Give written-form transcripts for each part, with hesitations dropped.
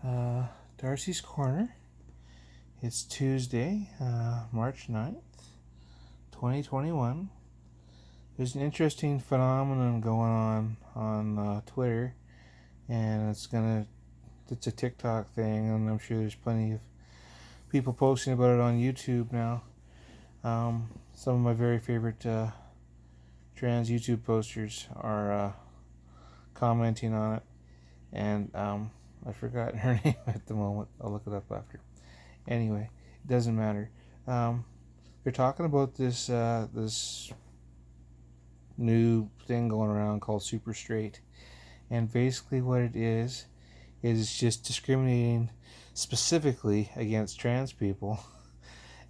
Uh, Darcy's Corner. It's Tuesday, March 9th, 2021. There's an interesting phenomenon going on Twitter, and it's a TikTok thing, and I'm sure there's plenty of people posting about it on YouTube now. Some of my very favorite trans YouTube posters are commenting on it, and I've forgotten her name at the moment. I'll look it up after. Anyway, it doesn't matter. Um, they're talking about this new thing going around called super straight, and basically what it is just discriminating specifically against trans people,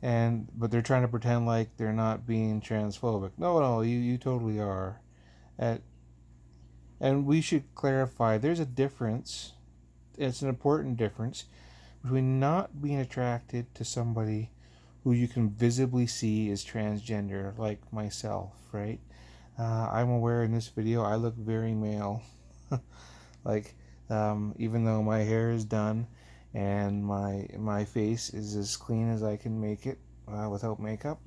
and but they're trying to pretend like they're not being transphobic. No, you totally are. At, and we should clarify there's a difference. It's an important difference between not being attracted to somebody who you can visibly see is transgender, like myself, right? I'm aware in this video I look very male. like, even though my hair is done and my face is as clean as I can make it without makeup,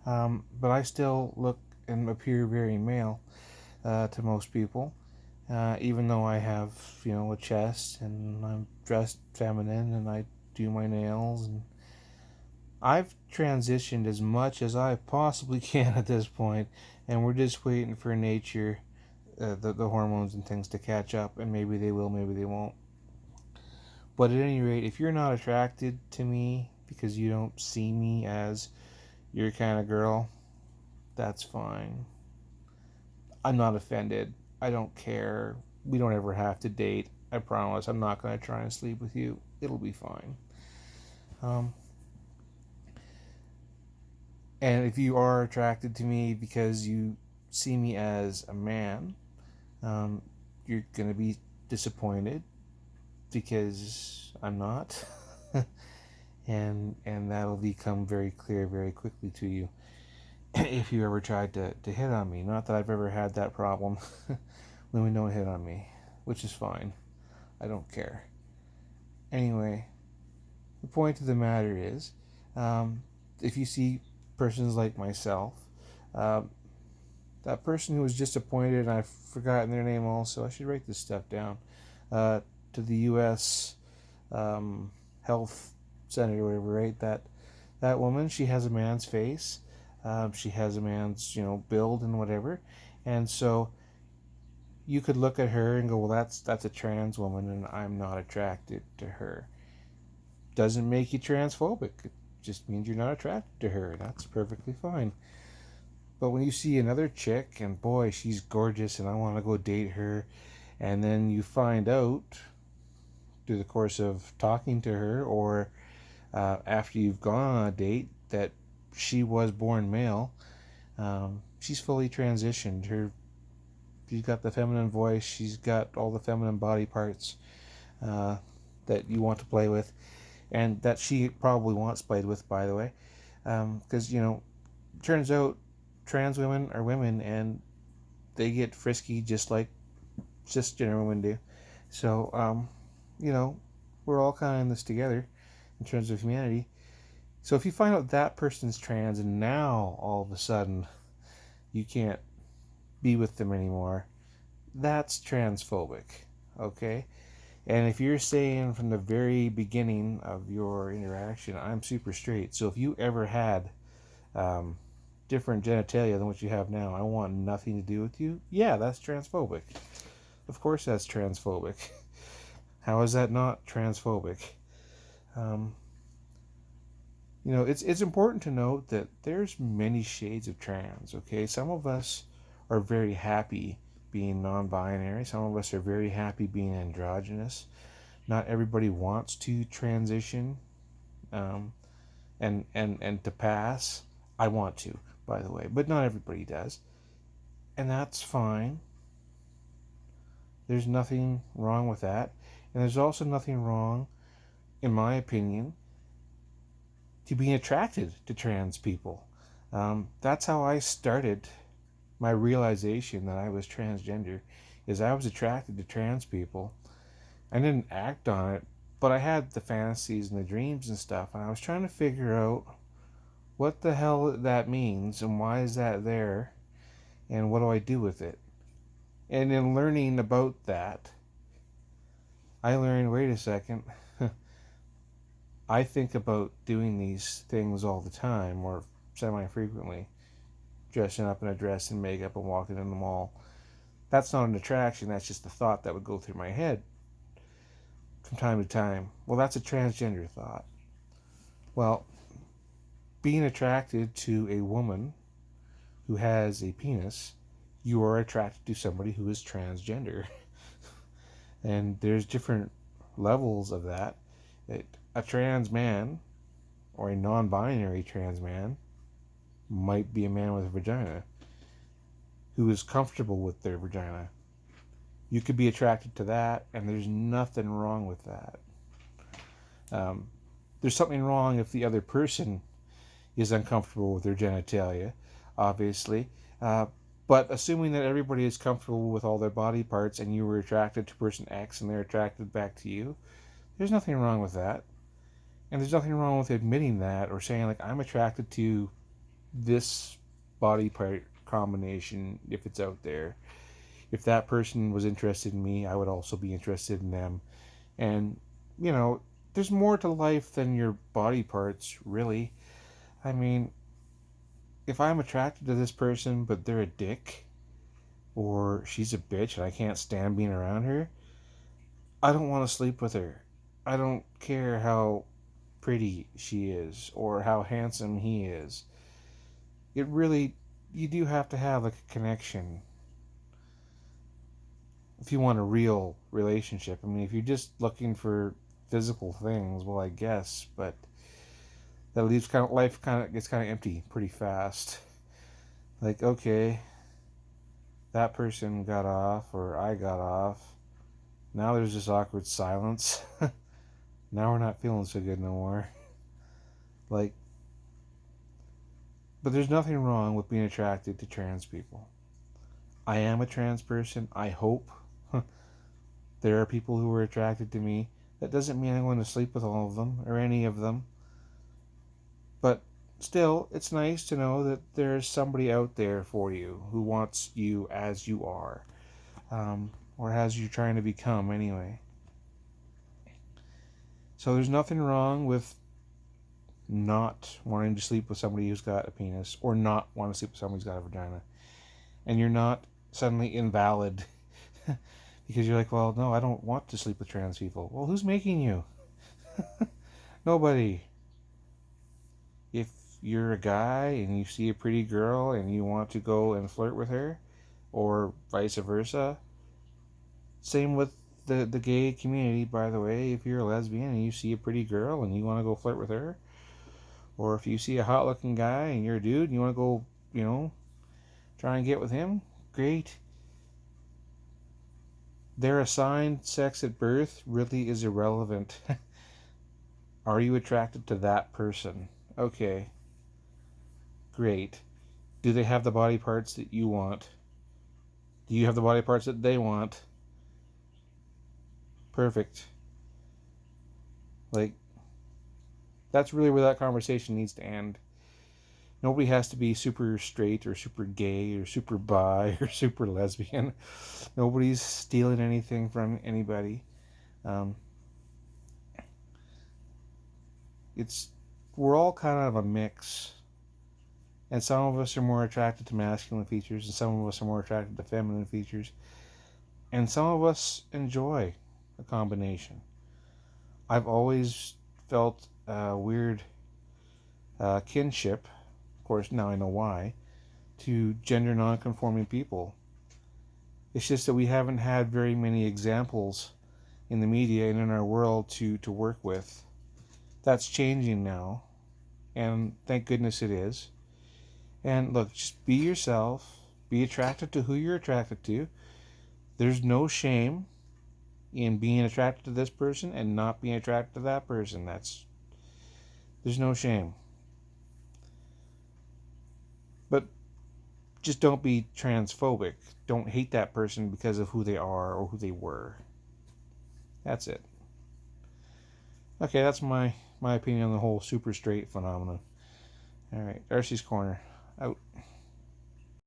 but I still look and appear very male to most people. Even though I have, a chest and I'm dressed feminine and I do my nails, and I've transitioned as much as I possibly can at this point, and we're just waiting for nature, the hormones and things to catch up, and maybe they will, maybe they won't. But at any rate, if you're not attracted to me because you don't see me as your kind of girl, that's fine. I'm not offended. I don't care. We don't ever have to date. I promise. I'm not going to try and sleep with you. It'll be fine. Um, and if you are attracted to me because you see me as a man, um, you're going to be disappointed because I'm not. and that'll become very clear very quickly to you if you ever tried to hit on me. Not that I've ever had that problem. Women don't hit on me, which is fine. I don't care. Anyway, the point of the matter is, if you see persons like myself, um, that person who was just appointed, and I've forgotten their name also, I should write this stuff down, to the U.S. Health Senator, or whatever, right? That woman, she has a man's face, she has a man's, build and whatever, and so you could look at her and go, well, that's a trans woman, and I'm not attracted to her. Doesn't make you transphobic. It just means you're not attracted to her. That's perfectly fine. But when you see another chick and boy, she's gorgeous and I want to go date her, and then you find out through the course of talking to her or after you've gone on a date that she was born male, she's fully transitioned. She's got the feminine voice. She's got all the feminine body parts that you want to play with, and that she probably wants played with, by the way, because turns out trans women are women and they get frisky just like cisgender women do. So we're all kind of in this together in terms of humanity. So if you find out that person's trans and now all of a sudden you can't be with them anymore, that's transphobic, okay? And if you're saying from the very beginning of your interaction, I'm super straight, so if you ever had different genitalia than what you have now, I want nothing to do with you, yeah, that's transphobic. Of course that's transphobic. How is that not transphobic? It's important to note that there's many shades of trans, okay? Some of us are very happy being non-binary. Some of us are very happy being androgynous. Not everybody wants to transition and to pass. I want to, by the way, but not everybody does. And that's fine. There's nothing wrong with that. And there's also nothing wrong, in my opinion, to being attracted to trans people. That's how I started my realization that I was transgender, is I was attracted to trans people I didn't act on it, but I had the fantasies and the dreams and stuff, and I was trying to figure out what the hell that means and why is that there and what do I do with it. And in learning about that, I learned, wait a second, I think about doing these things all the time or semi-frequently, dressing up in a dress and makeup and walking in the mall. That's not an attraction, that's just a thought that would go through my head from time to time. Well, that's a transgender thought. Well, being attracted to a woman who has a penis, you are attracted to somebody who is transgender. And there's different levels of that. A trans man or a non binary trans man might be a man with a vagina who is comfortable with their vagina. You could be attracted to that, and there's nothing wrong with that. Um, there's something wrong if the other person is uncomfortable with their genitalia, obviously. Uh, but assuming that everybody is comfortable with all their body parts and you were attracted to person X and they're attracted back to you, there's nothing wrong with that. And there's nothing wrong with admitting that or saying, like, I'm attracted to this body part combination if it's out there. If that person was interested in me, I would also be interested in them. And, you know, there's more to life than your body parts, really. I mean, if I'm attracted to this person, but they're a dick, or she's a bitch and I can't stand being around her, I don't want to sleep with her. I don't care how pretty she is or how handsome he is. It really, you do have to have like a connection if you want a real relationship. I mean, if you're just looking for physical things, well, I guess, but that leaves life gets kind of empty pretty fast. Like, okay, that person got off or I got off. Now there's this awkward silence. Now we're not feeling so good no more. Like, but there's nothing wrong with being attracted to trans people. I am a trans person. I hope there are people who are attracted to me. That doesn't mean I'm going to sleep with all of them or any of them. But still, it's nice to know that there's somebody out there for you who wants you as you are, or as you're trying to become anyway. So there's nothing wrong with not wanting to sleep with somebody who's got a penis or not wanting to sleep with somebody who's got a vagina. And you're not suddenly invalid because you're like, well, no, I don't want to sleep with trans people. Well, who's making you? Nobody. If you're a guy and you see a pretty girl and you want to go and flirt with her, or vice versa, same with the gay community, by the way. If you're a lesbian and you see a pretty girl and you want to go flirt with her, or if you see a hot looking guy and you're a dude and you want to go, try and get with him, great. Their assigned sex at birth really is irrelevant. Are you attracted to that person? Okay, great. Do they have the body parts that you want? Do you have the body parts that they want? Perfect. Like, that's really where that conversation needs to end. Nobody has to be super straight or super gay or super bi or super lesbian. Nobody's stealing anything from anybody. Um, we're all kind of a mix, and some of us are more attracted to masculine features, and some of us are more attracted to feminine features, and some of us enjoy a combination. I've always felt a weird kinship, of course now I know why, to gender non-conforming people. It's just that we haven't had very many examples in the media and in our world to work with. That's changing now, and thank goodness it is. And look, just be yourself, be attracted to who you're attracted to. There's no shame in being attracted to this person and not being attracted to that person. There's no shame. But just don't be transphobic. Don't hate that person because of who they are or who they were. That's it. Okay, that's my opinion on the whole super straight phenomenon. All right, Darcy's Corner. Out.